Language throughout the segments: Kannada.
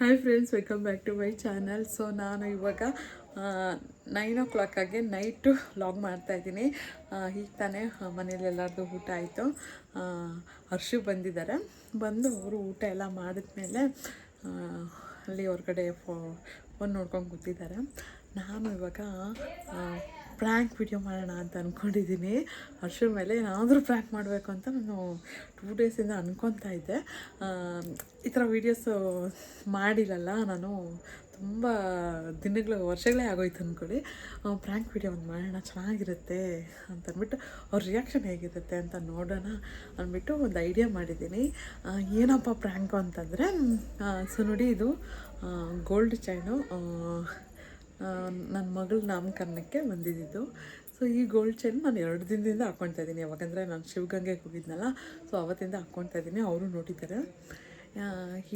Hi friends, welcome back to my channel. So ನಾನು ಇವಾಗ 9 o'clock ಆಗಿ ನೈಟು ಲಾಗ್ ಮಾಡ್ತಾಯಿದ್ದೀನಿ. ಈಗ ತಾನೇ ಮನೇಲಿ ಎಲ್ಲರದು ಊಟ ಆಯಿತು. ಹರ್ಷು ಬಂದಿದ್ದಾರೆ. ಬಂದು ಅವರು ಊಟ ಎಲ್ಲ ಮಾಡಿದ್ಮೇಲೆ ಅಲ್ಲಿ ಹೊರಗಡೆ ಫೋನ್ ನೋಡ್ಕೊಂಡು ಕೂತಿದ್ದಾರೆ. ನಾನು ಇವಾಗ ಪ್ರ್ಯಾಂಕ್ ವಿಡಿಯೋ ಮಾಡೋಣ ಅಂತ ಅಂದ್ಕೊಂಡಿದ್ದೀನಿ. ಹರ್ಷರ ಮೇಲೆ ಏನಾದರೂ ಪ್ರ್ಯಾಂಕ್ ಮಾಡಬೇಕು ಅಂತ ನಾನು 2 ಡೇಸಿಂದ ಅಂದ್ಕೊತಾ ಇದ್ದೆ. ಈ ಥರ ವೀಡಿಯೋಸು ಮಾಡಿರಲ್ಲ ನಾನು, ತುಂಬ ವರ್ಷಗಳೇ ಆಗೋಯ್ತು ಅಂದ್ಕೊಳ್ಳಿ. ಪ್ರ್ಯಾಂಕ್ ವಿಡಿಯೋ ಒಂದು ಮಾಡೋಣ, ಚೆನ್ನಾಗಿರುತ್ತೆ ಅಂತಂದ್ಬಿಟ್ಟು ಅವ್ರ ರಿಯಾಕ್ಷನ್ ಹೇಗಿರುತ್ತೆ ಅಂತ ನೋಡೋಣ ಅಂದ್ಬಿಟ್ಟು ಒಂದು ಐಡಿಯಾ ಮಾಡಿದ್ದೀನಿ. ಏನಪ್ಪ ಪ್ರ್ಯಾಂಕು ಅಂತಂದರೆ, ಸೊ ನೋಡಿ, ಇದು ಗೋಲ್ಡ್ ಚೈನು ನನ್ನ ಮಗಳ ನಾಮಕರಣಕ್ಕೆ ಬಂದಿದ್ದು. ಸೊ ಈ ಗೋಲ್ಡ್ ಚೈನ್ ನಾನು 2 ದಿನದಿಂದ ಹಾಕ್ಕೊಳ್ತಾ ಇದ್ದೀನಿ. ಯಾವಾಗಂದರೆ ನಾನು ಶಿವಗಂಗೆಗೆ ಹೋಗಿದ್ನಲ್ಲ, ಸೊ ಅವತ್ತಿಂದ ಹಾಕ್ಕೊಳ್ತಾ ಇದ್ದೀನಿ. ಅವರು ನೋಡಿದ್ದಾರೆ.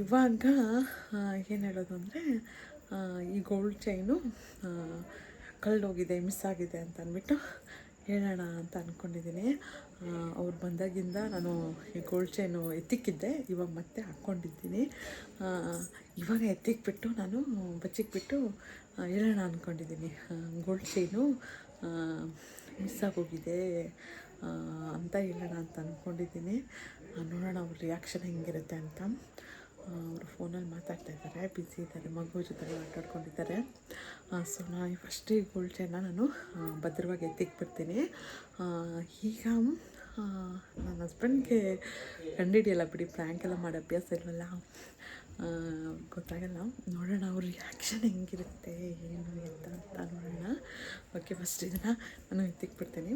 ಇವಾಗ ಏನು ಹೇಳೋದು ಅಂದರೆ, ಈ ಗೋಲ್ಡ್ ಚೈನು ಕಳೆದೋಗಿದೆ, ಮಿಸ್ ಆಗಿದೆ ಅಂತ ಅಂದ್ಬಿಟ್ಟು ಹೇಳೋಣ ಅಂತ ಅಂದ್ಕೊಂಡಿದ್ದೀನಿ. ಅವ್ರು ಬಂದಾಗಿಂದ ನಾನು ಈ ಗೋಲ್ಡ್ ಚೈನು ಎತ್ತಿಕ್ಕಿದ್ದೆ, ಇವಾಗ ಮತ್ತೆ ಹಾಕ್ಕೊಂಡಿದ್ದೀನಿ. ಇವಾಗ ಎತ್ತಿಕ್ಬಿಟ್ಟು ನಾನು ಬಚ್ಚಿಕ್ಬಿಟ್ಟು ಹೇಳೋಣ ಅಂದ್ಕೊಂಡಿದ್ದೀನಿ. ಗೋಲ್ಡ್ ಚೈನು ಮಿಸ್ ಆಗೋಗಿದೆ ಅಂತ ಹೇಳೋಣ ಅಂತ ಅಂದ್ಕೊಂಡಿದ್ದೀನಿ. ನೋಡೋಣ ಅವ್ರ ರಿಯಾಕ್ಷನ್ ಹೆಂಗಿರುತ್ತೆ ಅಂತ. ಅವರು ಫೋನಲ್ಲಿ ಮಾತಾಡ್ತಾ ಇದ್ದಾರೆ, ಬ್ಯುಸಿ ಇದ್ದಾರೆ, ಮಗು ಜೊತೆ ಆಟಾಡ್ಕೊಂಡಿದ್ದಾರೆ. ಸೊ ನಾನು ಫಸ್ಟ್ ಈ ಗೋಲ್ಡ್ ಚೈನ್ನ ನಾನು ಭದ್ರವಾಗಿ ಎತ್ತಿಕ್ಬಿಡ್ತೀನಿ. ಈಗ ನನ್ನ ಹಸ್ಬೆಂಡ್ಗೆ ಕಂಡುಹಿಡಿಯಲ್ಲ ಬಿಡಿ, ಪ್ರ್ಯಾಂಕ್ ಎಲ್ಲ ಮಾಡೋ ಅಭ್ಯಾಸ ಇಲ್ವಲ್ಲ, ಗೊತ್ತಾಗಲ್ಲ. ನೋಡೋಣ ಅವ್ರ ರಿಯಾಕ್ಷನ್ ಹೆಂಗಿರುತ್ತೆ, ಏನು ಎತ್ತ ಅಂತ ನೋಡೋಣ. ಓಕೆ, ಫಸ್ಟ್ ಇದನ್ನು ನಾನು ಎತ್ತಿಕ್ಬಿಡ್ತೀನಿ.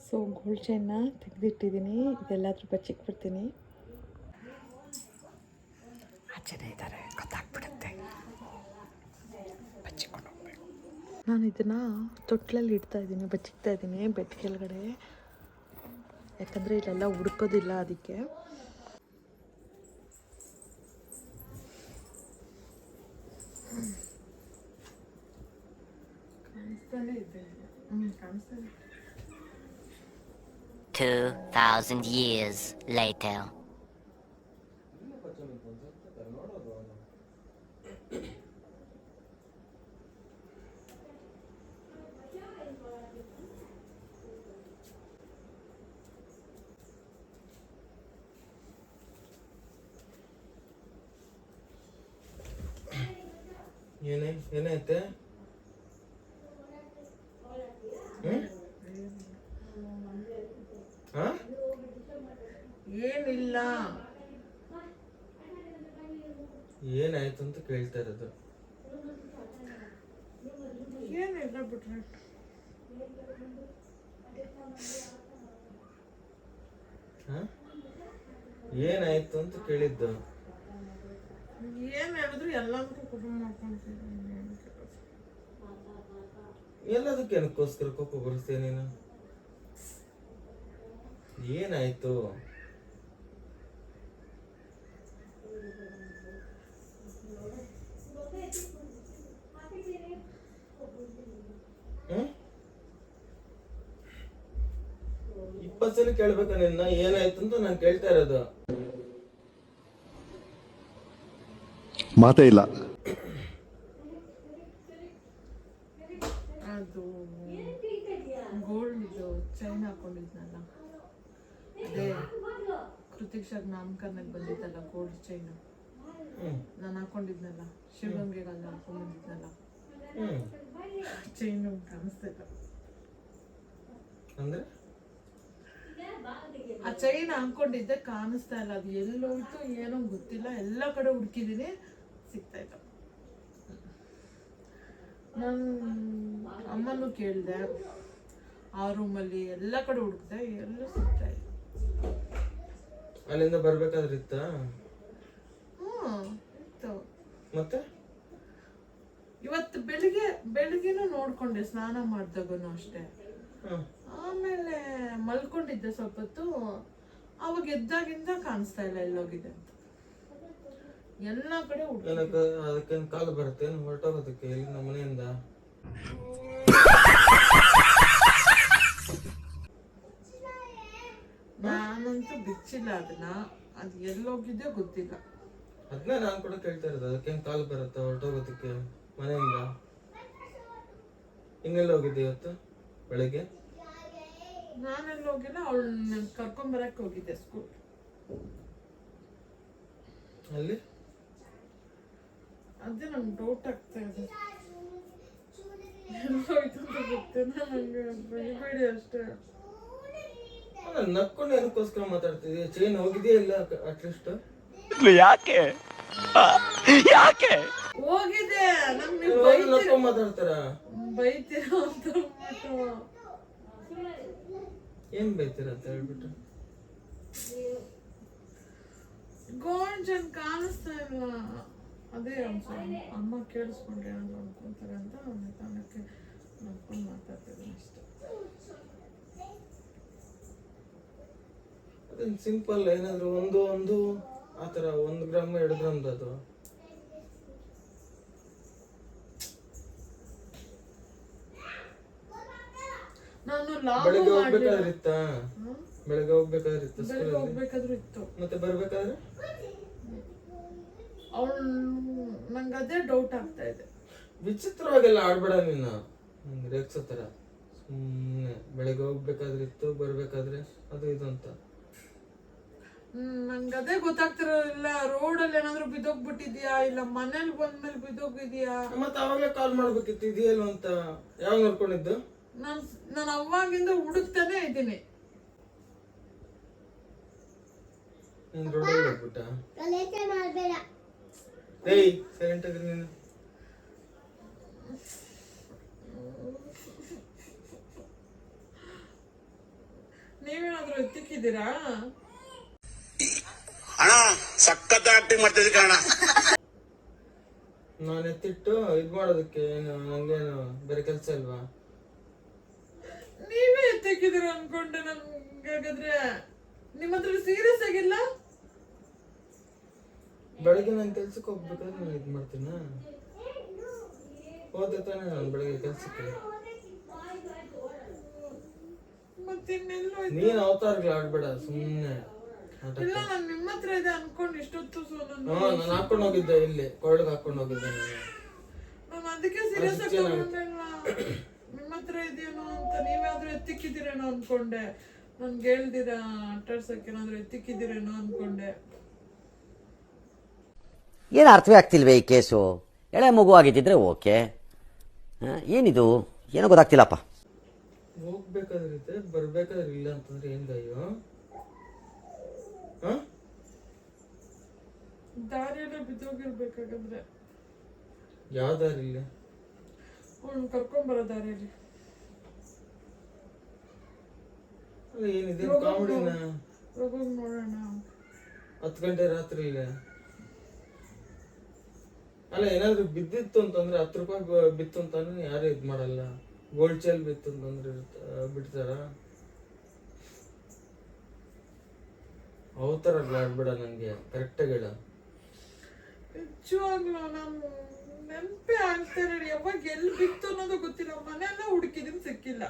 So gold ಚೈನ್ನ ತೆಗೆದಿಟ್ಟಿದ್ದೀನಿ, ಇದೆಲ್ಲಾದ್ರೂ ಬಚ್ಚಿಕ್ಬಿಡ್ತೀನಿ. ಆಚೆನೇ ಇದ್ದಾರೆ, ಗೊತ್ತಾಗ್ಬಿಡುತ್ತೆ, ಬಚ್ಚಿಕೊಂಡು ಹೋಗ್ಬೇಕು. ನಾನು ಇದನ್ನು ತೊಟ್ಲಲ್ಲಿ ಇಡ್ತಾಯಿದ್ದೀನಿ, ಬಚ್ಚಿಕ್ತಾ ಇದ್ದೀನಿ ಬೆಡ್ ಕೆಳಗಡೆ, ಯಾಕಂದರೆ ಇಲ್ಲೆಲ್ಲ ಹುಡ್ಕೋದಿಲ್ಲ ಅದಕ್ಕೆ. ಕಾಣಿಸ್ತಾನೆ ಇದೆ, ಕಾಣಿಸ್ತಾನೆ. 2000 years later. ಏನೈತೆ? ಏನಿಲ್ಲ, ಏನಾಯ್ತು ಅಂತ ಕೇಳ್ತಾ ಇರೋದು. ಏನಿಲ್ಲ ಬಿಟ್ರೆ. ಏನಾಯ್ತು ಅಂತ ಕೇಳಿದ್ದು. ಏನು ಹೇಳಿದ್ರು ಎಲ್ಲದಕ್ಕೂ ಕುಟುಂಬ ಮಾಡ್ಕೊಳ್ತೀನಿ. ಎಲ್ಲದಕ್ಕೆ ಏನಕ್ಕೋಸ್ಕರ ಕೋಪ ಬರ್ತೀಯ ನೀನು? ಏನಾಯ್ತು? ಇಪ್ಪತ್ತು ಸಲ ಕೇಳ್ಬೇಕ ನಿನ್ನ ಏನಾಯ್ತು ಅಂತ ನಾನು ಕೇಳ್ತಾ ಇರೋದು. ಮಾತೇ ಇಲ್ಲ. ಅದು ಗೋಲ್ಡ್ ಇದು ಚೈನ್ ಹಾಕೊಂಡಿದ್ನಲ್ಲ, ಅದೇ ಕೃತಿಕ್ ಸರ್ ನಾಮಕರಣಕ್ಕೆ ಬಂದಿದ್ದಲ್ಲ ಗೋಲ್ಡ್ ಚೈನು, ನಾನು ಹಾಕೊಂಡಿದ್ನಲ್ಲ ಶಿವಗಂಗೆಗಲ್ಲ ಹಾಕೊಂಡಿದ್ನಲ್ಲ, ಚೈನು ಕಾಣಿಸ್ತಿಲ್ಲ. ಅಂದ್ರೆ ಆ ಚೈನ್ ಹಾಕೊಂಡಿದ್ದೆ ಕಾಣಿಸ್ತಾ ಇಲ್ಲ, ಅದು ಎಲ್ಲೋಯ್ತು ಏನೋ ಗೊತ್ತಿಲ್ಲ. ಎಲ್ಲ ಕಡೆ ಹುಡುಕಿದೀನಿ, ಸಿಗ್ತಾ ಇಲ್ಲ. ನಾನು ಅಮ್ಮನೂ ಕೇಳಿದೆ, ಆ ರೂಮಲ್ಲಿ ಎಲ್ಲ ಕಡೆ ಹುಡುಕ್ದೆ, ಎಲ್ಲೂ ಸಿಗ್ತಾ ಇಲ್ಲ. ಅಲ್ಲಿಂದ ಬರ್ಬೇಕಾದ್ರೆ ಇತ್ತ? ಇತ್ತು. ಮತ್ತೆ ಇವತ್ತು ಬೆಳಿಗ್ಗೆನೂ ನೋಡ್ಕೊಂಡೆ, ಸ್ನಾನ ಮಾಡಿದಾಗನು ಅಷ್ಟೇ. ಆಮೇಲೆ ಮಲ್ಕೊಂಡಿದ್ದೆ ಸ್ವಲ್ಪ ಹೊತ್ತು, ಅವಾಗ ಎದ್ದಾಗಿಂದ ಕಾಣಿಸ್ತಾ ಇಲ್ಲ ಎಲ್ಲೋಗಿದೆ ಅಂತ. ಎಲ್ಲ ಕಡೆ ಅದಕ್ಕೇನು ಕಾಲು ಬರುತ್ತೆ ಹೊರಟೋಗೋದಕ್ಕೆ ಇಲ್ಲಿ ನಮ್ಮ ಮನೆಯಿಂದ? ನಾನಂತೂ ಬಿಚ್ಚಿಲ್ಲ ಅದನ್ನ, ಅದು ಎಲ್ಲೋಗಿದ್ದೆ ಗೊತ್ತಿಲ್ಲ. ಅದನ್ನೇ ನಾನು ಕೂಡ ಕೇಳ್ತಾ ಇರೋದು. ಅದಕ್ಕೆ ಕಾಲ್ ಬರುತ್ತಾ ಹೊರಟೋಗೋದಕ್ಕೆ ಮನೆಯಿಂದ? ಇನ್ನೆಲ್ಲ ಹೋಗಿದ್ದೆ ಇವತ್ತು ಬೆಳಗ್ಗೆ? ನಾನೆಲ್ಲ ಹೋಗಿಲ್ಲ, ಅವಳು ಕರ್ಕೊಂಬರಕ್ಕೆ ಹೋಗಿದ್ದೆ ಸ್ಕೂಲ್. ಅಲ್ಲಿ ಅದೇ ನಂಗೆ ಡೌಟ್ ಆಗ್ತಾ ಇದೆ, ಎಲ್ಲೋಯ್ತು ಅಂತ ಗೊತ್ತಿಲ್ಲ ನಂಗೆ. ಬೈಬೇಡಿ ಅಷ್ಟೇ. ನಾನು ನಕ್ಕೊಂಡು ಏನಕ್ಕೋಸ್ಕರ ಮಾತಾಡ್ತಿದ್ದೆ? ಚೈನ್ ಹೋಗಿದೆಯಾ ಇಲ್ಲ ಅಟ್ಲೀಸ್ಟ್? ಯಾಕೆ ಯಾಕೆ ಹೋಗಿದೆ. ನಂಗೆ ನಕ್ಕೊಂಡು ಮಾತಾಡ್ತಾರ? ಬೈತೀರಾ ಅಂತ ಅಂದ್ಬಿಟ್ಟು. ಏನ್ ಬೈತೀರ ಅಂತ ಹೇಳ್ಬಿಟ್ಟು ಗೋಲ್ಡ್ ಚೈನ್ ಕಾಣಿಸ್ತಾ ಇಲ್ಲ. ಅದೇ ಅಮ್ಮ ಕೇಳಿಸ್ಕೊಂಡ್ರೆ ಏನಾದ್ರು ಅನ್ಕೊಂತಾರೆ ಅಂತ ತಾನಕ್ಕೆ ನಡ್ಕೊಂಡು ಮಾತಾಡ್ತಿದ್ದೀನಿ ಅಷ್ಟೇ. ಅದೇನ್ ಸಿಂಪಲ್, ಏನಾದ್ರು ಒಂದು ಆತರ 1 ಗ್ರಾಮ್ 2 ಗ್ರಾಮ್ ಅದು. ನಾನು ಬೆಳಗ್ಗೆ ಹೋಗ್ಬೇಕಾದ್ರೆ ಇತ್ತಾ? ಬೆಳಗ್ಗೆ ಹೋಗ್ಬೇಕಾದ್ರೆ ಇತ್ತು ಬೆಳಗ್ಗೆ ಹೋಗ್ಬೇಕಾದ್ರೂ ಇತ್ತು. ಮತ್ತೆ ಬರ್ಬೇಕಾದ್ರೆ ಅವಳು ನಂಗೆ ಅದೇ ಡೌಟ್ ಆಗ್ತಾ ಇದೆ. ವಿಚಿತ್ರವಾಗೆಲ್ಲ ಆಡ್ಬೇಡ ನೀನು, ನಂಗೆ ರೇಗ್ಸೋತರ. ಸುಮ್ಮನೆ ಬೆಳಗ್ಗೆ ಹೋಗ್ಬೇಕಾದ್ರೆ ಇತ್ತು, ಬರ್ಬೇಕಾದ್ರೆ ಅದು ಇದು ಅಂತ. ನಂಗೆ ಅದೇ ಗೊತ್ತಾಗ್ತಿರೋಲ್ಲ. ರೋಡಲ್ಲಿ ಏನಾದ್ರು ಬಿದ್ದೋಗ್ಬಿಟ್ಟಿದ್ಯಾ, ಇಲ್ಲ ಮನೇಲಿ ಬಂದ್ಮೇಲೆ ಬಿದ್ದೋಗಿದ್ಯಾ? ಮತ್ತೆ ಅವಾಗಲೇ ಕಾಲ್ ಮಾಡ್ಬೇಕಿತ್ತು, ಇದೆಯಲ್ಲ ಅಂತ. ಯಾವಾಗ ನೋಡ್ಕೊಂಡಿದ್ದು? ನಾನು ಅವಾಗಿಂದ ಹುಡುಕ್ತಾನೆ ಇದ್ದೀನಿ. ನೀನ್ ರೋಡಲ್ಲಿ ಹೋಗ್ಬಿಟ್ಟ? ಏಯ್ ಸೈಲೆಂಟ್ ಆಗ್ರಿ ನೀನು. ನೀವೇನಾದ್ರೂ ಎತ್ತಿಕ್ಕಿದ್ದೀರಾ? ಅಣ್ಣ ಸಖತ್ ಆಕ್ಟಿಂಗ್ ಮಾಡ್ತಿದ್ದೆ ಕಣ. ನಾನು ಎತ್ತಿಟ್ಟು ಇದ್ ಮಾಡೋದಕ್ಕೆ ಏನು ನಂಗೇನು ಬೇರೆ ಕೆಲ್ಸ ಇಲ್ವಾ? ನೀವೇ ಎತ್ತಿಕ್ಕಿದ್ದೀರ ಅನ್ಕೊಂಡೆ. ನನ್ಗೆ ಹಾಗಾದ್ರೆ ನಿಮ್ಮ ಹತ್ರ ಸೀರಿಯಸ್ ಆಗಿಲ್ಲ? ಬೆಳಗ್ಗೆ ನಾನು ಕೆಲ್ಸಕ್ಕೆ ಹೋಗ್ಬೇಕಾದ್ರೆ ನಾನು ಇದ್ ಮಾಡ್ತೀನ? ಹೋದೆ ತಾನೆ ನಾನು ಬೆಳಗ್ಗೆ ಕೆಲ್ಸಕ್ಕೆ. ಮತ್ತಿನ್ನೆಲ್ಲೋ ನೀನ್ ಅವತಾರಗಳು ಆಡ್ಬೇಡ ಸುಮ್ಮನೆ. ಇಲ್ಲ, ನಾನು ನಿಮ್ಮ ಹತ್ರ ಇದೆ ಅನ್ಕೊಂಡು ಇಷ್ಟೊತ್ತು. ನಾನು ಹಾಕೊಂಡು ಹೋಗಿದ್ದೆ, ಇಲ್ಲಿ ಕೊರಳಿಗೆ ಹಾಕೊಂಡು ಹೋಗಿದ್ದೆ ನಾನು ಅದಕ್ಕೆ ಸೀರಿಯಸ್ ಆಗಿ ತಗೊಂಡಿಲ್ಲ. ನಿಮ್ಮ ಹತ್ರ ಇದೆಯೇನೋ ಅಂತ. ನೀವ್ಯಾದ್ರೂ ಎತ್ತಿಕ್ಕಿದ್ದೀರೇನೋ ಅನ್ಕೊಂಡೆ. ನನ್ಗೆ ಹೇಳ್ದಿರಾ ಆಟಾಡ್ಸಕ್ಕೆ ಏನಾದ್ರು ಎತ್ತಿಕ್ಕಿದ್ದೀರೇನೋ ಅನ್ಕೊಂಡೆ. ಏನು ಅರ್ಥವೇ ಆಗ್ತಿಲ್ವೇ ಈ ಕೇಸು? ಎಳೆ ಮಗು ಆಗಿದ್ದಿದ್ರೆ ಓಕೆ, ಏನಿದು ಏನೋ ಗೊತ್ತಾಗ್ತಿಲ್ಲಪ್ಪ. ಹೋಗ್ಬೇಕಾದ್ರೆ ಇದೆ, ಬರ್ಬೇಕಾದ್ರೆ ಇಲ್ಲ ಅಂತಂದ್ರೆ ಏನ್ ಗಯ್ಯೋ? ದಾರಿಯಲ್ಲೇ ಬಿದ್ದೋಗಿರ್ಬೇಕಾಗಂದ್ರೆ ಯಾವ ದಾರಿ ಇಲ್ಲ? ಅವ್ನು ಕರ್ಕೊಂಬರೋ ದಾರಿಯಲ್ಲಿ. ಅಲ್ಲ ಏನಿದೆ ಕಾಮಿಡಿನ? ಹೋಗೋಗಿ ನೋಡೋಣ. 10 ಗಂಟೆ ರಾತ್ರಿ ಇಲ್ಲ. ಅಲ್ಲ ಏನಾದ್ರು ಬಿದ್ದಿತ್ತು ಅಂತಂದ್ರೆ 10 ರೂಪಾಯಿ ಬಿತ್ತು ಅಂತಂದ್ರೆ ಯಾರು ಇದ್ ಮಾಡಲ್ಲ. ಗೋಲ್ಡ್ ಚೈನ್ ಬಿತ್ತು ಅಂತಂದ್ರೆ ಬಿಡ್ತಾರ? ಅವತರ ಆಡ್ಬೇಡ, ನಂಗೆ ಕರೆಕ್ಟಾಗಿ ಹೇಳ. ನಿಜವಾಗ್ಲೂ ನಾನು ನೆನಪೇ ಆಗ್ತಾ ಇರಲಿ. ಯಾವಾಗ ಎಲ್ಲಿ ಬಿತ್ತು ಅನ್ನೋದು ಗೊತ್ತಿಲ್ಲ. ಮನೆಯೆಲ್ಲ ಹುಡುಕಿದೀನಿ, ಸಿಕ್ಕಿಲ್ಲ.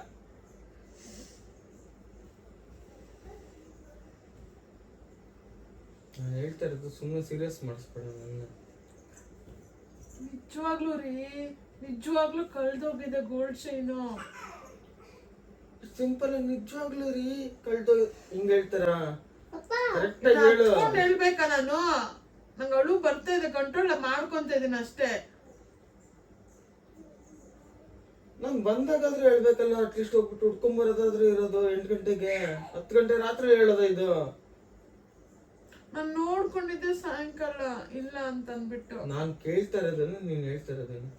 ನಾನು ಹೇಳ್ತಾ ಇರೋದು ಸುಮ್ಮನೆ ಸೀರಿಯಸ್ ಮಾಡಿಸ್ಬೇಡ ನನ್ನ. ನಿಜವಾಗ್ಲೂ ರೀ, ನಿಜವಾಗ್ಲೂ ಕಳ್ದೋಗಿದೆ ಗೋಲ್ಡ್ ಚೈನು. ಸಿಂಪಲ್ ನಿಜವಾಗ್ಲೂ ರೀ ಕಳ್ದೋ ಹಿಂಗ್ ಹೇಳ್ತಾರ? ಕರೆಕ್ಟಾಗಿ ಹೇಳು. ಹೇಳ್ಬೇಕಾ ನಾನು? ನಂಗೆ ಅಳು ಬರ್ತಾ ಇದೆ, ಕಂಟ್ರೋಲ್ ಮಾಡ್ಕೊಂತ ಇದೀನಿ ಅಷ್ಟೇ. ನಂಗೆ ಬಂದಾಗಾದ್ರೂ ಹೇಳ್ಬೇಕಲ್ಲ, ಅಟ್ಲೀಸ್ಟ್ ಹೋಗ್ಬಿಟ್ಟು ಹುಡ್ಕೊಂಬರೋದಾದ್ರೂ ಇರೋದು. 8 ಗಂಟೆಗೆ 10 ಗಂಟೆ ರಾತ್ರಿ ಹೇಳೋದ ಇದು? ನಾನು ನೋಡ್ಕೊಂಡಿದ್ದೆ ಸಾಯಂಕಾಲ ಇಲ್ಲ ಅಂತ ಅಂದ್ಬಿಟ್ಟು. ನಾನ್ ಕೇಳ್ತಾ ಇರೋದನ್ನ ನೀನ್ ಹೇಳ್ತಾ ಇರೋದೇನು?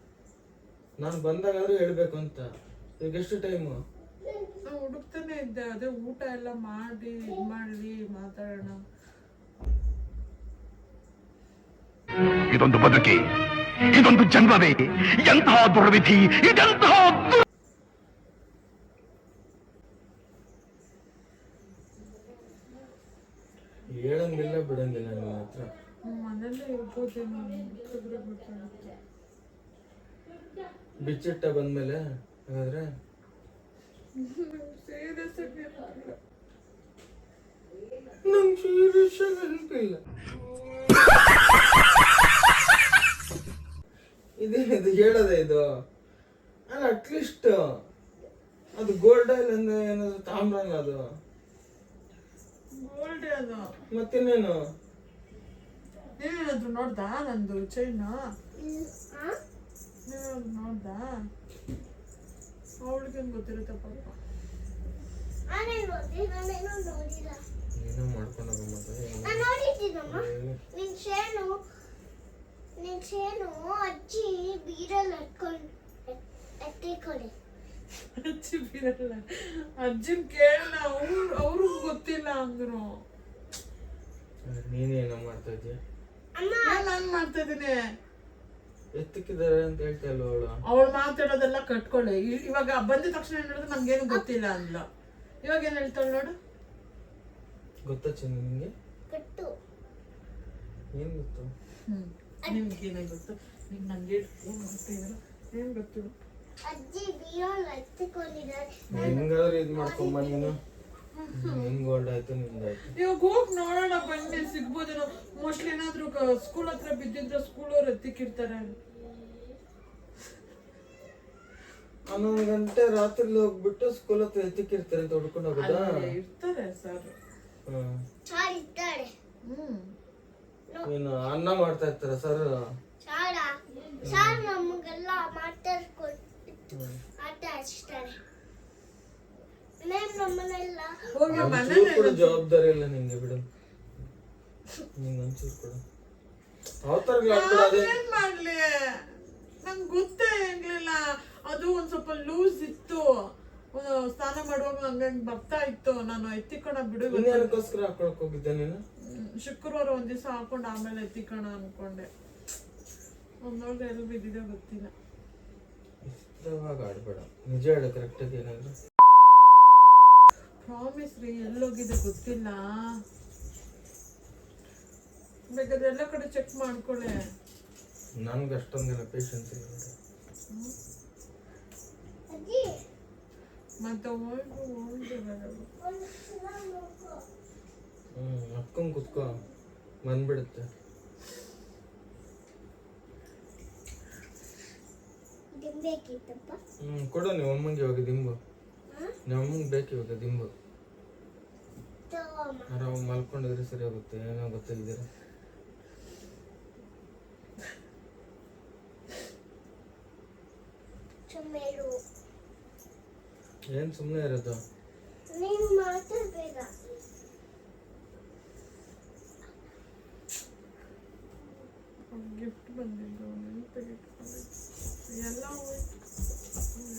ನಾನ್ ಬಂದಾಗಾದ್ರೂ ಹೇಳ್ಬೇಕು ಅಂತ. ಈಗ ಎಷ್ಟು ಟೈಮು? ನಾನು ಹುಡುಕ್ತಾನೆ ಇದ್ದೆ. ಅದೇ ಊಟ ಎಲ್ಲ ಮಾಡಿ ಮಾಡ್ಲಿ ಮಾತಾಡೋಣ. ಇದೊಂದು ಬದುಕಿ, ಇದೊಂದು ಜನ್ಮವೇ, ಎಂತಹ ದುರ್ವಿಧಿ, ಇದೆಂತಹ ಹೇಳಂಗಿಲ್ಲ ಬಿಡಂಗಿಲ್ಲ ನಿಮ್ಮ ಹತ್ರ. ಮನೇಲೆ ಇರ್ಬೋದೇನೋ ಹುಡುಕಿದ್ರೆ ಗೊತ್ತಾಗುತ್ತೆ. ಬಿಚ್ಚಿಟ್ಟ ಬಂದ್ಮೇಲೆ ಹಾಗಾದ್ರೆ ಸೀರಿಯಸ್ ಆಗಿ ನಂಗೆ ಸೀರಿಯಸ್ ನೆನಪಿಲ್ಲ. ಅಟ್ಲೀಸ್ಟ್ ಅದು ಗೋಲ್ಡ್ ಆಯಿಲ್ ಅಂದ್ರೆ ಏನಾದ್ರು ತಾಮ್ರಲ್ಲ ಅದು. ಗೋಲ್ಡ್ ಅದು. ಮತ್ತಿನ್ನೇನು? ನೀವೇನಾದ್ರು ನೋಡ್ದಾ ನಂದು ಚೈನ್? ನೀವೇನಾದ್ರು ನೋಡ್ದಾ? ಅವಳಿಗೆ ಗೊತ್ತಿರುತ್ತೆ ಪಾಪ. ಏನೋ ಮಾಡ್ಕೊಂಡೋಗ ಮತ್ತೆ. ಅಜ್ಜಿ ಬೀರಲ್ಲಿ ಎತ್ತಿಕೊಳ್ಳಿ. ಅಜ್ಜಿ ಬೀರಲ್ಲ. ಅಜ್ಜಿನ್ ಕೇಳ, ಅವ್ರಿಗೂ ಗೊತ್ತಿಲ್ಲ ಅಂದ್ರು. ನೀನೇನೋ ಮಾಡ್ತಾ ಇದ್ದೀಯ? ನಾನು ಮಾಡ್ತಾ ಇದೀನಿ. ಎತ್ತಕ್ಕಿದ್ದಾರೆ ಅಂತ ಹೇಳ್ತಾ ಇಲ್ವ ಅವಳು? ಅವಳು ಮಾತಾಡೋದೆಲ್ಲ ಕಟ್ಕೊಳ್ಳಿ. ಇವಾಗ ಬಂದ ತಕ್ಷಣ ಏನ್ ಹೇಳಿದ್ರೆ ನಂಗೇನು ಗೊತ್ತಿಲ್ಲ ಅಂದ್ಲ. ಇವಾಗ ಏನ್ ಹೇಳ್ತಾಳೆ ನೋಡು. ಗೊತ್ತಾ ಚಿನ್ನ ನಿಂಗೆ? ಕಟ್ಟು ಏನ್ ಗೊತ್ತು? ನಿಮ್ಗೇನೇ ಗೊತ್ತು? ನಿಮ್ಗೆ ನಂಗೆ ಏನ್ ಗೊತ್ತಿಲ್ಲ, ಏನ್ ಗೊತ್ತಿಲ್ಲ. ಅಜ್ಜಿ ಬೀರಲ್ಲಿ ಎತ್ತಿಕೊಂಡಿದ್ದಾರೆ. ಹೆಂಗಾದ್ರೂ ಇದ್ ಮಾಡ್ಕೊಂಬ ನೀನು. ನಿನ್ ಗೋಲ್ಡ್ ಆಯ್ತು ನಿಂದಾಯ್ತು. ಇವಾಗ ಹೋಗಿ ನೋಡೋಣ ಬನ್ನಿ, ಸಿಗ್ಬೋದೇನೋ. ಮೋಸ್ಟ್ಲಿ ಏನಾದ್ರು ಸ್ಕೂಲ್ ಹತ್ರ ಬಿದ್ದಿದ್ರೆ ಸ್ಕೂಲ್ ಅವ್ರು ಎತ್ತಿಕ್ಕಿರ್ತಾರೆ. 11 ಗಂಟೆ ರಾತ್ರಿ ಹೋಗ್ಬಿಟ್ಟು ಸ್ಕೂಲ್ ಹತ್ರ ಎತ್ತಿಕ್ಕಿರ್ತಾರೆ ಅಂತ ಹೊಡ್ಕೊಂಡು ಹೋಗೋದಾ? ಇರ್ತಾರೆ ಸರ್. ಸಾರ್ ಇದ್ದಾರೆ. ಏನು ಅನ್ನ ಮಾಡ್ತಾ ಇರ್ತಾರ ಸರ್? ಸಾರ್ ನಮಗೆಲ್ಲ ಮಾತಾಡ್ಕೊಟ್ಟು ಆಟ ಆಡಿಸ್ತಾರೆ. ನಮ್ಮನೆಲ್ಲ ಹೋಗಿ ಒಂಚೂರು ಕೂಡ ಜವಾಬ್ದಾರಿ ಇಲ್ಲ ನಿಂಗೆ ಬಿಡು. ನಿಂಗೆ ಒಂಚೂರು ಕೂಡ ಏನ್ ಮಾಡ್ಲಿ, ನಂಗೆ ಗೊತ್ತೇ ಇರ್ಲಿಲ್ಲ. ಅದು ಒಂದ್ ಸ್ವಲ್ಪ ಲೂಸ್ ಇತ್ತು. ಸ್ನಾನ ಮಾಡುವಾಗ ಹಂಗಂಗ್ ಬರ್ತಾ ಇತ್ತು. ನಾನು ಎತ್ತಿಕೋಣ ಬಿಡು. ಇನ್ನೇನಕ್ಕೋಸ್ಕರ ಹಾಕೊಳಕ್ ಹೋಗಿದ್ದೆ ನೀನು? ಶುಕ್ರವಾರ ಒಂದ್ ದಿವಸ ಹಾಕೊಂಡು ಆಮೇಲೆ ಎತ್ತಿಕೋಣ ಅನ್ಕೊಂಡೆ. ಒಂದೊಳ್ಳೆ ಎಲ್ಲಿ ಬಿದ್ದಿದೆ ಗೊತ್ತಿಲ್ಲ. ಇಷ್ಟವಾಗ ಆಡ್ಬೇಡ, ನಿಜ ಹೇಳು ಕರೆಕ್ಟ್ ಆಗಿ. ಏನಾದ್ರು ಪ್ರಾಮಿಸ್ ರೀ, ಎಲ್ಲೋಗಿದೆ ಗೊತ್ತಿಲ್ಲ. ಬೇಕಾದ್ರೆ ಎಲ್ಲ ಕಡೆ ಚೆಕ್ ಮಾಡ್ಕೊಳ್ಳೆ. ನನ್ಗೆ ಅಷ್ಟೊಂದಿಲ್ಲ ಪೇಷನ್ಸ್ ಇಲ್ಲ. ಮತ್ತೆ ಅಕ್ಕೊಂಡ್ ಕುತ್ಕೋ, ಬಂದ್ಬಿಡುತ್ತೆ. ಕೊಡು ನೀವು ಅಮ್ಮಂಗೆ ಇವಾಗ ದಿಂಬು. ನಿಮ್ಮ ಅಮ್ಮಂಗೆ ಬೇಕು ಇವಾಗ ದಿಂಬು. ಆರಾಮ ಮಲ್ಕೊಂಡಿದ್ರೆ ಸರಿ ಹೋಗುತ್ತೆ. ಏನೋ ಗೊತ್ತಾಗಿದ್ದೀರ? ಏನ್ ಸುಮ್ಮನೆ ಇರೋದು? ನೀನು ಮಾತಾಡ್ಬೇಡ. ಗಿಫ್ಟ್ ಬಂದಿದ್ದು ಎಲ್ಲ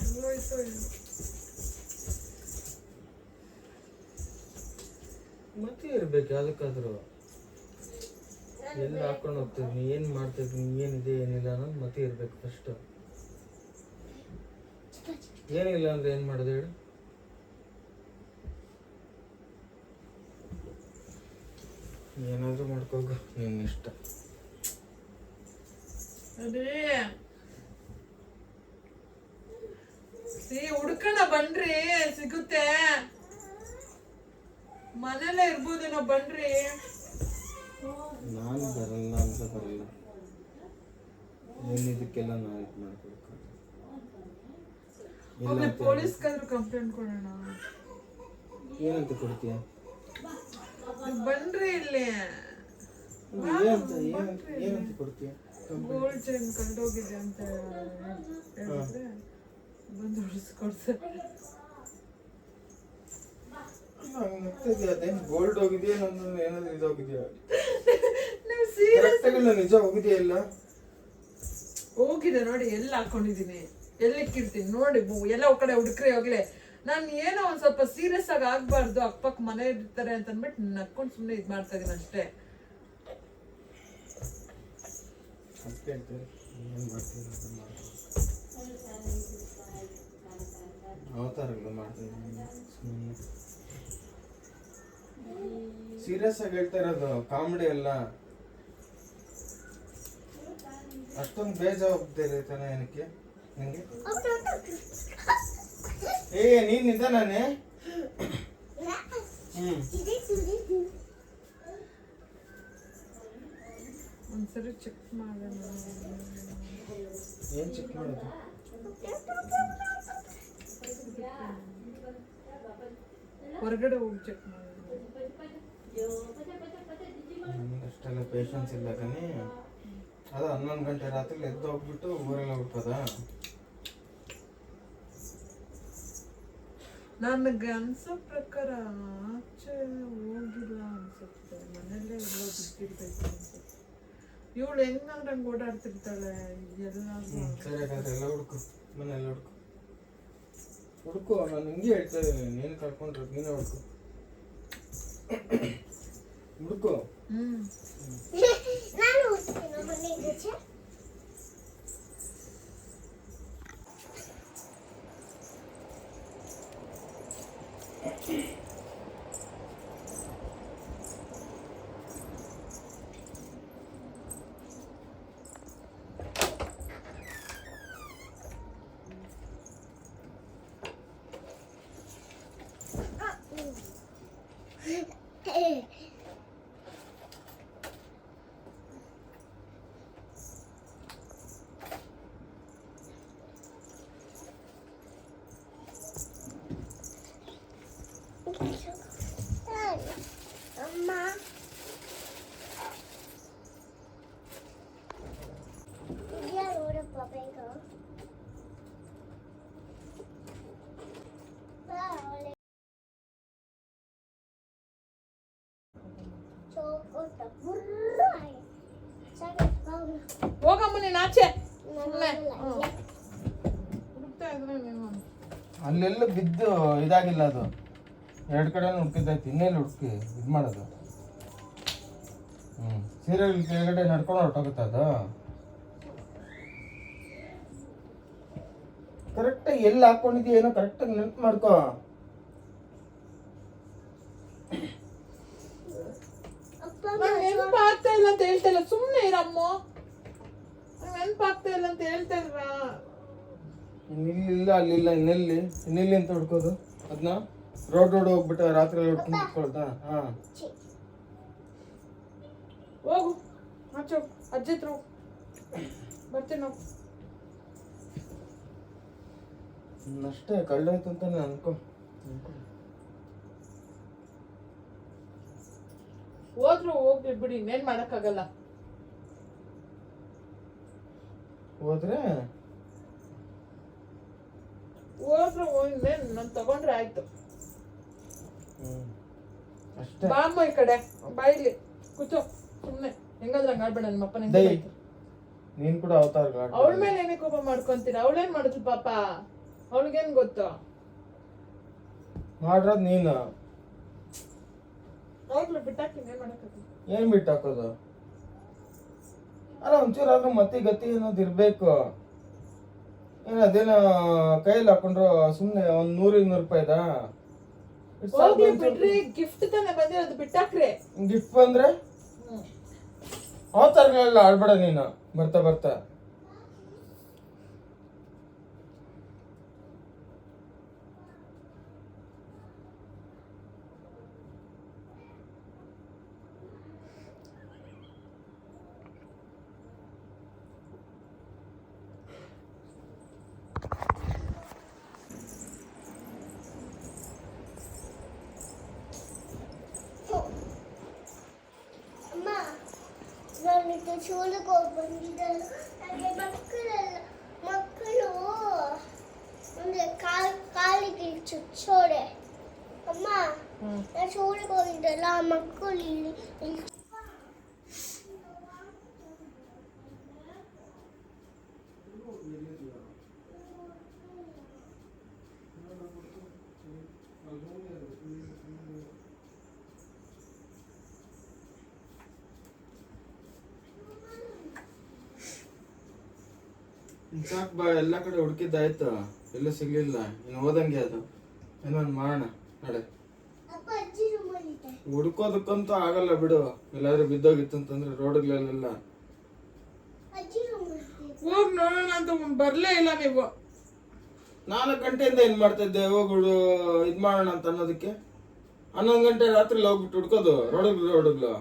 ಎಲ್ಲೋಯ್ತು ಇಲ್ಲ. ಮತ್ತೆ ಇರ್ಬೇಕು ಯಾವ್ದಕ್ಕಾದ್ರು. ಎಲ್ಲ ಹಾಕೊಂಡು ಹೋಗ್ತಿದ್ನಿ, ಏನ್ ಮಾಡ್ತಿದ್ನಿ, ಏನಿದೆ ಏನಿಲ್ಲ ಅನ್ನೋದು ಮತ್ತೆ ಇರ್ಬೇಕು ಫಸ್ಟ್. ಏನಿಲ್ಲ ಅಂದ್ರೆ ಏನ್ ಮಾಡೋದು ಹೇಳು? ಏನಾದ್ರೂ ಮಾಡ್ಕೋಗ, ನಿನ್ ಇಷ್ಟ. ಅದೇ ಹುಡ್ಕಣ ಬನ್ರಿ, ಸಿಗುತ್ತೆ. ಮನೇಲೆ ಇರ್ಬೋದೇನೋ, ಬನ್ರಿ. ನಾನು ಬರಲ್ಲ ಅಂತ ಬರಲ್ಲ. ಏನಿದಕ್ಕೆಲ್ಲ ನಾವು ಇದು ಮಾಡ್ಬೇಕು. ಪೊಲೀಸ್ ಕಾದ್ರು ಕಂಪ್ಲೇಂಟ್ ಕೊಡೋಣ. ಏನಂತ ಕೊಡ್ತೀಯ? ಬನ್ರಿ ಇಲ್ಲಿ. ಏನಂತ ಕೊಡ್ತೀಯ? ಗೋಲ್ಡ್ ಚೈನ್ ಕಳ್ದೋಗಿದೆ ಅಂತ ಹೇಳಿದ್ರೆ ಬಂದು ಹೊಡಿಸ್ಕೊಡ್ತಾರೆ. ಅದೇನು ಗೋಲ್ಡ್ ಹೋಗಿದೆಯಾ, ನನ್ನ ಏನಾದ್ರು ಇದೋಗಿದೆಯಾ? ನೀವು ಸೀರಿಯಸ್ ನಿಜ ಹೋಗಿದೆಯಾ? ಇಲ್ಲ ಹೋಗಿದೆ ನೋಡಿ, ಎಲ್ಲಿ ಹಾಕೊಂಡಿದೀನಿ, ಎಲ್ಲಿ ಇಕ್ಕಿರ್ತೀನಿ ನೋಡಿ. ಎಲ್ಲ ಕಡೆ ಹುಡುಕ್ರೆ ಹೋಗ್ಲೆ. ನಾನು ಏನೋ ಒಂದ್ ಸ್ವಲ್ಪ ಸೀರಿಯಸ್ ಆಗಿ ಆಗ್ಬಾರ್ದು, ಅಕ್ಕಪಕ್ಕ ಮನೆ ಇರ್ತಾರೆ ಅಂತ ಅಂದ್ಬಿಟ್ಟು ನಕ್ಕೊಂಡು ಸುಮ್ಮನೆ ಇದ್ ಮಾಡ್ತಾ ಇದೀನಿ ಅಷ್ಟೇ. ಸೀರಿಯಸ್ ಆಗಿ ಹೇಳ್ತಾ ಇರೋದು, ಕಾಮಿಡಿ ಅಲ್ಲ. ಅಷ್ಟೊಂದು ಬೇಜವಾಬ್ದಾರಿ ತಾನೆ ಏನಕ್ಕೆ ನಿಂಗೆ? ನೀನ್ ನಿಧಾನೇ. ಒಂದ್ಸರಿ ಚೆಕ್ ಮಾಡೋಣ. ಏನ್ ಚೆಕ್ ಮಾಡೋದು? ಹೊರಗಡೆ ಹೋಗಿ ಚೆಕ್ ಮಾಡಿ. ಅಷ್ಟೆಲ್ಲ ಪೇಷನ್ಸ್ ಇಲ್ಲ ಕಣಿ. ಅದು 11 ಗಂಟೆ ರಾತ್ರಿ ಎದ್ದು ಹೋಗ್ಬಿಟ್ಟು ಊರೆಲ್ಲ ಹುಡ್ಕೋದ. ನನಗೆ ಅನ್ಸೋ ಪ್ರಕಾರ ಆಚೆ ಹೋಗಿಲ್ಲ ಅನ್ಸುತ್ತೆ, ಮನೆಯಲ್ಲೇ ಎಲ್ಲ ಬಿಟ್ಟಿರ್ಬೇಕು ಅನ್ಸುತ್ತೆ. ಇವಳು ಹೆಂಗಂದ್ರೆ ಹಂಗೆ ಓಡಾಡ್ತಿರ್ತಾಳೆ ಎಲ್ಲ. ಸರಿ ಹಾಗಾದ್ರೆ ಎಲ್ಲ ಹುಡ್ಕು, ಮನೆಯೆಲ್ಲ ಹುಡ್ಕು. ನಾನು ಹಿಂಗೆ ಹೇಳ್ತಾ ಇದ್ದೀನಿ, ನೀನು ಕರ್ಕೊಂಡ್ರೆ ನೀನೇ ಹುಡ್ಕು. ಹುಡ್ಕು. ನಾನು ಹೋಗ್ತೀನಿ ಮನೆಗೆ. ಅಮ್ಮ ಯಾರು ನೋಡಪ್ಪ ಬೇಗ ಹೋಗಮ್ಮ ನೀನು ಆಚೆ. ಸುಮ್ಮನೆ ಹುಡುಕ್ತಾ ಇದ್ರೆ ನೀನು ಅಲ್ಲೆಲ್ಲ ಬಿದ್ದು ಇದಾಗಿಲ್ಲ, ಅದು 2 ಕಡೆ ಹುಡ್ಕಿದ್ದೈತಿ. ಇನ್ನೆಲ್ಲಿ ಹುಡ್ಕಿ ಇದು ಮಾಡೋದು? ಸೀರಿಯಲ್ ಕೆಳಗಡೆ ನಡ್ಕೊಂಡು ಹೊರಟೋಗುತ್ತೆ ಅದು. ಕರೆಕ್ಟಾಗಿ ಎಲ್ಲಿ ಹಾಕೊಂಡಿದ್ಯೇನೋ ಕರೆಕ್ಟಾಗಿ ನೆನ್ಪು ಮಾಡ್ಕೋ. ನಂಗೆ ನೆನಪಾಗ್ತಾ ಇಲ್ಲ ಅಂತ ಹೇಳ್ತಾ ಇಲ್ಲ, ಸುಮ್ಮನೆ ಇರಮ್ಮ. ನಂಗೆ ನೆನಪಾಗ್ತಾ ಇಲ್ಲ ಅಂತ ಹೇಳ್ತಾ ಇಲ್ವಾ? ಇನ್ನಿಲ್ಲ ಅಲ್ಲಿಲ್ಲ, ಇನ್ನೆಲ್ಲಿ ಅಂತ ಹುಡ್ಕೋದು ಅದನ್ನ? ರೋಡ್ ಹೋಗ್ಬಿಟ್ಟು ರಾತ್ರಿ ಹುಡ್ಕೊಂಡು ಕುತ್ಕೊಳ್ತಾ? ಹಾಂ ಹೋಗು ಆಚೆ ಹೋಗು, ಅಜ್ಜಿ ಹತ್ರ ಹೋಗು, ಬರ್ತೀನಿ ನಾವು. ಅಷ್ಟೇ ಕಳ್ಳಾಯ್ತು ಅಂತಾನೆ ಅನ್ಕೋ. ಹೋದ್ರು ಹೋಗ್ಲಿ ಬಿಡಿ, ಇನ್ನೇನ್ ಮಾಡಕ್ಕಾಗಲ್ಲ. ಹೋದ್ರೆ ಇನ್ನೇನ್ ನಾನು ತಗೊಂಡ್ರೆ ಆಯ್ತು. ಅಷ್ಟೇ. ಬಾಮ್ಮ ಈ ಕಡೆ, ಬಾಯಿಲಿ ಕೂತು ಸುಮ್ನೆ. ಹೆಂಗಾದ್ರೆ ಹಂಗ ಆಡ್ಬೇಡ, ನಿಮ್ಮಪ್ಪ ನೀನ್ ಕೂಡ ಅವತಾರ. ಅವಳ ಮೇಲೆ ಏನೇ ಕೋಪ ಮಾಡ್ಕೊಂತೀರ? ಅವಳೇನ್ ಮಾಡಿದ್ಲು ಪಾಪ? ಅವಳಿಗೇನ್ ಗೊತ್ತು? ಮಾಡ್ರದ್ ನೀನು. ಹೋಗ್ಲು ಬಿಟ್ಟಾಕಿನ ಏನ್ ಮಾಡಕ್ಕಾಗಲ್ಲ. ಏನ್ ಬಿಟ್ಟು ಹಾಕೋದು? ಅಲ್ಲ ಒಂಚೂರಾದ್ರೂ ಮತ್ತೆ ಗತಿ ಅನ್ನೋದು ಇರ್ಬೇಕು. ಏನ ಅದೇನ ಕೈಯಲ್ಲಿ ಹಾಕೊಂಡ್ರು ಸುಮ್ನೆ ಒಂದ್ 100-200 ರೂಪಾಯಿದ? ಹೋಗ್ಲಿ ಬಿಡ್ರಿ, ಗಿಫ್ಟ್ ತಾನೆ ಬಂದಿರೋದು, ಬಿಟ್ಟಾಕ್ರಿ. ಗಿಫ್ಟ್ ಬಂದ್ರೆ ಅವತಾರಗಳೆಲ್ಲ ಆಡ್ಬೇಡ ನೀನು ಬರ್ತಾ ಬರ್ತಾ. ಅಮ್ಮ ನಾನಿತ್ತು ಶೂಲಿಗೆ ಹೋಗಿ ಬಂದಿದ್ದಲ್ಲ, ನನಗೆ ಮಕ್ಕಳು ಅಂದರೆ ಕಾಲಿಗೆ ಚುಚ್ಚೋಡೆ. ಅಮ್ಮ ನಾನು ಶೂಲಿಗೆ ಹೋಗಿದ್ದಲ್ಲ, ಆ ಮಕ್ಕಳು ಇಲ್ಲಿ ಸಾಕ್ ಬಾ, ಎಲ್ಲ ಕಡೆ ಹುಡುಕಿದ್ದಾಯ್ತು, ಎಲ್ಲ ಸಿಗ್ಲಿಲ್ಲ. ಇನ್ನು ಹೋದಂಗೆ ಅದು. ಏನೊಂದು ಮಾಡೋಣ ನಡೆ. ಹುಡ್ಕೋದಕ್ಕಂತೂ ಆಗಲ್ಲ ಬಿಡು. ಎಲ್ಲಾದ್ರೂ ಬಿದ್ದೋಗಿತ್ತು ಅಂತಂದ್ರೆ ರೋಡ್ಗಳಲ್ಲೆಲ್ಲ ಹೋಗ್ ನೋಡೋಣ ಅಂತ ಬರ್ಲೇ ಇಲ್ಲ ನೀವು. 4 ಗಂಟೆಯಿಂದ ಏನ್ ಮಾಡ್ತಾ ಇದ್ದೆ? ಹೋಗ್ಬಿಡು ಇದ್ ಮಾಡೋಣ ಅಂತ ಅನ್ನೋದಕ್ಕೆ 11 ಗಂಟೆ ರಾತ್ರಿ ಹೋಗ್ಬಿಟ್ಟು ಹುಡ್ಕೋದು ರೋಡ್ಗಳು.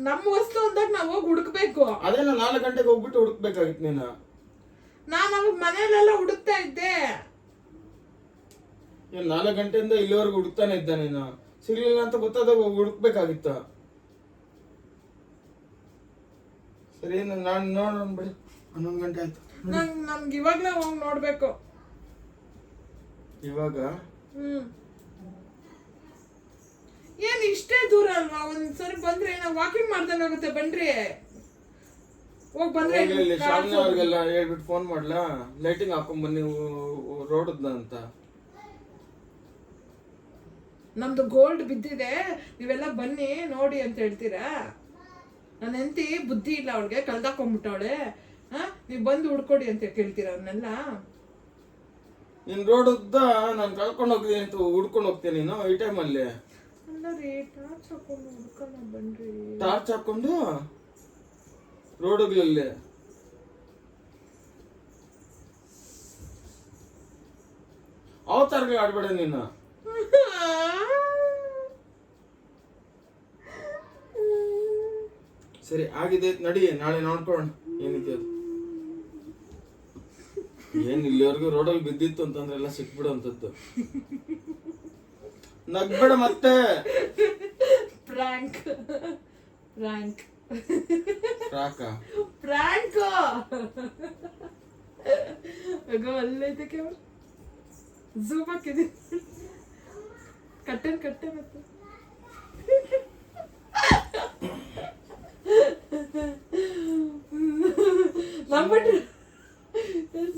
ನಮ್ಮ ವಸ್ತು ಅಂದಾಗ ನಾವು ಹೋಗಿ ಹುಡುಕ್ಬೇಕು. ಅದೇನ 4 ಗಂಟೆಗೆ ಹೋಗ್ಬಿಟ್ಟು ಹುಡುಕ್ಬೇಕಾಗಿತ್ತು ನೀನು. ನಾನು ಅವಾಗ ಮನೇಲೆಲ್ಲ ಹುಡುಕ್ತಾ ಇದ್ದೆ. ಏನ್ 4 ಗಂಟೆಯಿಂದ ಇಲ್ಲಿವರೆಗೂ ಹುಡುಕ್ತಾನೆ ಇದ್ದ ನೀನು? ಸಿಗ್ಲಿಲ್ಲ ಅಂತ ಗೊತ್ತಾದಾಗ ಹುಡುಕ್ಬೇಕಾಗಿತ್ತ? ಸರಿ ನಾನು ನೋಡೋಣ ಬಿಡಿ. 11 ಗಂಟೆ ಆಯ್ತು. ನಮ್ಗೆ ಇವಾಗ್ಲೇ ಹೋಗಿ ನೋಡ್ಬೇಕು. ಇವಾಗ ಏನ್ ಇಷ್ಟೇ ದೂರ ಅಲ್ವಾ? ಒಂದ್ಸರಿ ಬಂದ್ರೆ ನಾವು ವಾಕಿಂಗ್ ಮಾಡ್ದಂಗ ಆಗುತ್ತೆ. ಬನ್ರಿ, ಹೋಗ್ ಬಂದ್ರೆ ಶಾಲಿನಿ ಅವ್ರಿಗೆಲ್ಲ ಹೇಳ್ಬಿಟ್ಟು ಫೋನ್ ಮಾಡ್ಲಾ, ಲೈಟಿಂಗ್ ಹಾಕೊಂಡ್ ಬನ್ನಿ ರೋಡದ್ದ ಅಂತ. ನಮ್ದು ಗೋಲ್ಡ್ ಬಿದ್ದಿದೆ, ನೀವೆಲ್ಲ ಬನ್ನಿ ನೋಡಿ ಅಂತ ಹೇಳ್ತೀರಾ? ನನ್ನ ಹೆಂಡತಿ ಬುದ್ಧಿ ಇಲ್ಲ, ಅವಳಿಗೆ ಕಳ್ದಾಕೊಂಡ್ಬಿಟ್ಟವಳೆ. ನೀವ್ ಬಂದು ಹುಡ್ಕೊಡಿ ಅಂತ ಕೇಳ್ತೀರ ಅವನ್ನೆಲ್ಲ? ನಿನ್ ರೋಡ್ ಉದ್ದ ನಾನು ಕಳ್ಕೊಂಡು ಹೋಗ್ತೀನಿ ಅಂತ ಹುಡ್ಕೊಂಡು ಹೋಗ್ತೀನಿ ನೀನು ಈ ಟೈಮಲ್ಲಿ? ಅಲ್ಲ ರೀ, ಟಾರ್ಚ್ ಹಾಕೊಂಡು ಹುಡ್ಕೊಂಡ ಬನ್ರಿ. ಟಾರ್ಚ್ ಹಾಕೊಂಡು ರೋಡ್ಗಳಲ್ಲಿ ಅವತಾರಗಳು ಆಡ್ಬೇಡ ನೀನು. ಸರಿ ಆಗಿದೆ, ನಡಿ, ನಾಳೆ ನೋಡ್ಕೊಳ್ಳೋಣ ಏನಿದೆ ಅದು. ಏನ್ ಇಲ್ಲಿವರೆಗೂ ರೋಡಲ್ಲಿ ಬಿದ್ದಿತ್ತು ಅಂತಂದ್ರೆ ಎಲ್ಲ ಸಿಕ್ಬಿಡು ಅಂತದ್ದು. ನಗ್ಬೇಡ ಮತ್ತೆ. ಪ್ರಾಂಕ್ ಪ್ರಾಂಕ್ ಪ್ರಾಕ ಪ್ರಾಂಕ್ ಅಲ್ಲೈತೆ ಝೂಮ್ ಹಾಕಿದೆ. ಕಟ್ಟೆ ಮತ್ತೆ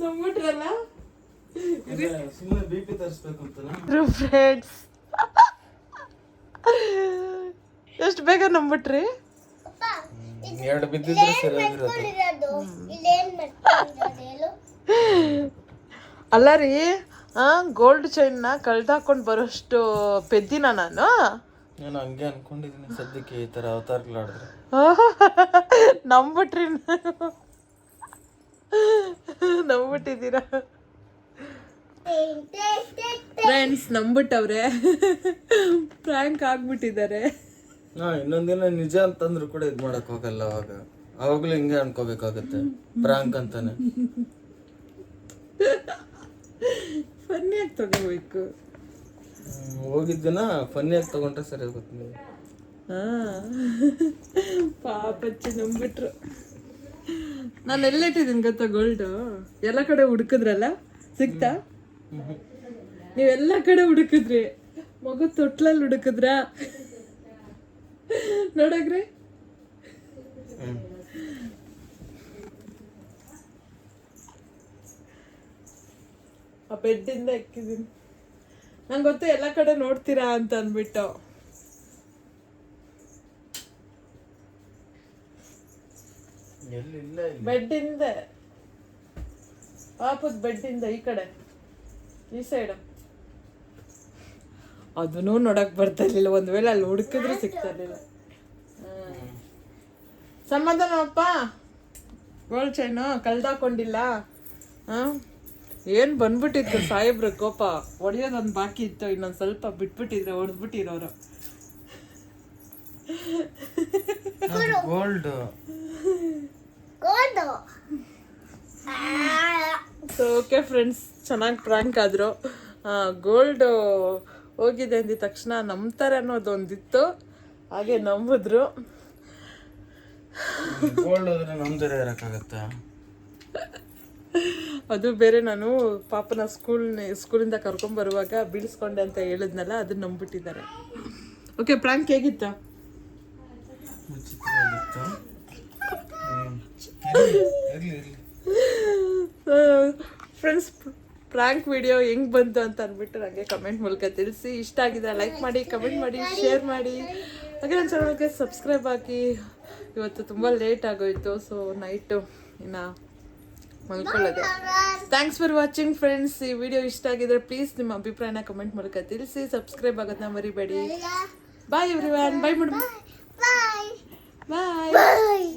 ನಂಬಿಟ್ರಲ್ಲ. ಸುಮ್ಮನೆ BP ತರಿಸ್ಬೇಕು ಅಂತ ಫ್ರೆಂಡ್ಸ್, ಎಷ್ಟು ಬೇಗ ನಂಬಿಟ್ರಿ? ಎರಡು ಬಿದ್ದಿದ್ರೆ ಸರಿಯಾಗಿರೋದು. ಅಲ್ಲ ರೀ, ಗೋಲ್ಡ್ ಚೈನ್ನ ಕಳ್ದಾಕೊಂಡು ಬರೋಷ್ಟು ಪೆದ್ದಿನ ನಾನು ಹಂಗೆ ಅನ್ಕೊಂಡಿದ್ದೀನಿ ಸದ್ಯಕ್ಕೆ ಈ ತರ ಅವತಾರಗಳಾಡಿದ್ರೆ. ನಂಬಿಟ್ರಿ? ನಂಬಿಟ್ಟಿದ್ದೀರಾ ಫ್ರೆಂಡ್ಸ್? ನಂಬಿಟ್ಟವ್ರೆ, ಪ್ರ್ಯಾಂಕ್ ಆಗ್ಬಿಟ್ಟಿದ್ದಾರೆ. ಇನ್ನೊಂದಿನ ನಿಜ ಅಂತಂದ್ರು ಕೂಡ ಇದ್ ಮಾಡಕ್ ಹೋಗಲ್ಲ. ಅವಾಗ್ಲೂ ಹಿಂಗೆ ಅನ್ಕೋಬೇಕಾಗತ್ತೆ, ಪ್ರಾಂಕ್ ಅಂತಾನೆ. ಫನ್ನಿಯಾಗಿ ತಗೋಬೇಕು. ಹೋಗಿದ್ದಿನ ಫನ್ನಿಯಾಗಿ ತಗೊಂಡ್ರೆ ಸರಿ ಹೋಗುತ್ತೆ ನೀವು. ಪಾಪಚ್ಚಿ ನಂಬಿಟ್ರು. ನಾನು ಎಲ್ಲಿಟ್ಟಿದ್ದೀನಿ ಗೊತ್ತಾ ಗೋಲ್ಡ್? ಎಲ್ಲ ಕಡೆ ಹುಡುಕಿದ್ರಲ್ಲ, ಸಿಕ್ತಾ? ನೀವೆಲ್ಲ ಕಡೆ ಹುಡುಕಿದ್ರಿ, ಮಗು ತೊಟ್ಲಲ್ಲಿ ಹುಡುಕಿದ್ರ ನೋಡಗ್ರಿ. ಆ ಬೆಡ್ಡಿಂದ ಎಕ್ಕಿದ್ದೀನಿ. ನಂಗೆ ಗೊತ್ತು ಎಲ್ಲ ಕಡೆ ನೋಡ್ತೀರಾ ಅಂತ ಅಂದ್ಬಿಟ್ಟು. ಬೆಡ್ಡಿಂದ, ಪಾಪದ ಬೆಡ್ಡಿಂದ ಈ ಕಡೆ, ಈ ಸೈಡ್. ಅದನ್ನೂ ನೋಡಕ್ ಬರ್ತಾ ಇರ್ಲಿಲ್ಲ. ಒಂದ್ ವೇಳೆ ಅಲ್ಲಿ ಹುಡುಕಿದ್ರು ಸಿಗ್ತಾ ಇರ್ಲಿಲ್ಲ. ಸಮಾಧಾನಪ್ಪ, ಗೋಲ್ಡ್ ಚೈನು ಕಳ್ದಾಕೊಂಡಿಲ್ಲ. ಏನ್ ಬಂದ್ಬಿಟ್ಟಿತ್ತು ಸಾಹೇಬ್ರ ಕೋಪ. ಹೊಡಿಯೋದೊಂದು ಬಾಕಿ ಇತ್ತು, ಇನ್ನೊಂದ್ ಸ್ವಲ್ಪ ಬಿಟ್ಬಿಟ್ಟಿದ್ರೆ ಹೊಡೆದ್ಬಿಟ್ಟಿರೋರು. ಗೋಲ್ಡ್ ಓಕೆ ಫ್ರೆಂಡ್ಸ್, ಚೆನ್ನಾಗಿ ಪ್ರ್ಯಾಂಕ್ ಆದ್ರು. ಗೋಲ್ಡ್ ಹೋಗಿದೆ ಅಂದಿದ ತಕ್ಷಣ ನಂಬ್ತಾರೆ ಅನ್ನೋದು ಒಂದಿತ್ತು, ಹಾಗೆ ನಂಬಿದ್ರು. ಗೋಲ್ಡ್ ಹೋದ್ರೆ ನಮ್ದರೆ ಇರಕ್ಕಾಗತ್ತ? ಅದು ಬೇರೆ. ನಾನು ಪಾಪನ ಸ್ಕೂಲಿಂದ ಕರ್ಕೊಂಬರುವಾಗ ಬೀಳಿಸ್ಕೊಂಡೆ ಅಂತ ಹೇಳಿದ್ನಲ್ಲ, ಅದನ್ನ ನಂಬಿಟ್ಟಿದ್ದಾರೆ. ಓಕೆ, ಪ್ರ್ಯಾಂಕ್ ಹೇಗಿತ್ತ? ಫ್ರೆಂಡ್ಸ್, ಪ್ರ್ಯಾಂಕ್ ವಿಡಿಯೋ ಹೆಂಗ್ ಬಂತು ಅಂತ ಅಂದ್ಬಿಟ್ಟು ನನಗೆ ಕಮೆಂಟ್ ಮೂಲಕ ತಿಳಿಸಿ. ಇಷ್ಟ ಆಗಿದೆ ಲೈಕ್ ಮಾಡಿ, ಕಮೆಂಟ್ ಮಾಡಿ, ಶೇರ್ ಮಾಡಿ. ಹಾಗೆ ನನ್ನ ಚಾನಲ್ಗೆ ಸಬ್ಸ್ಕ್ರೈಬ್ ಆಗಿ. ಇವತ್ತು ತುಂಬ ಲೇಟ್ ಆಗೋಯ್ತು, ಸೊ ನೈಟು ಇನ್ನು ಮಲ್ಕೊಳ್ಳೋದೆ. Thanks for watching friends. ಈ ವಿಡಿಯೋ ಇಷ್ಟ ಆಗಿದ್ರೆ ಪ್ಲೀಸ್ ನಿಮ್ಮ ಅಭಿಪ್ರಾಯನ ಕಮೆಂಟ್ ಮೂಲಕ ತಿಳಿಸಿ. ಸಬ್ಸ್ಕ್ರೈಬ್ ಆಗೋದನ್ನ ಮರಿಬೇಡಿ. Bye everyone. Bye madam. ಬಾಯ್.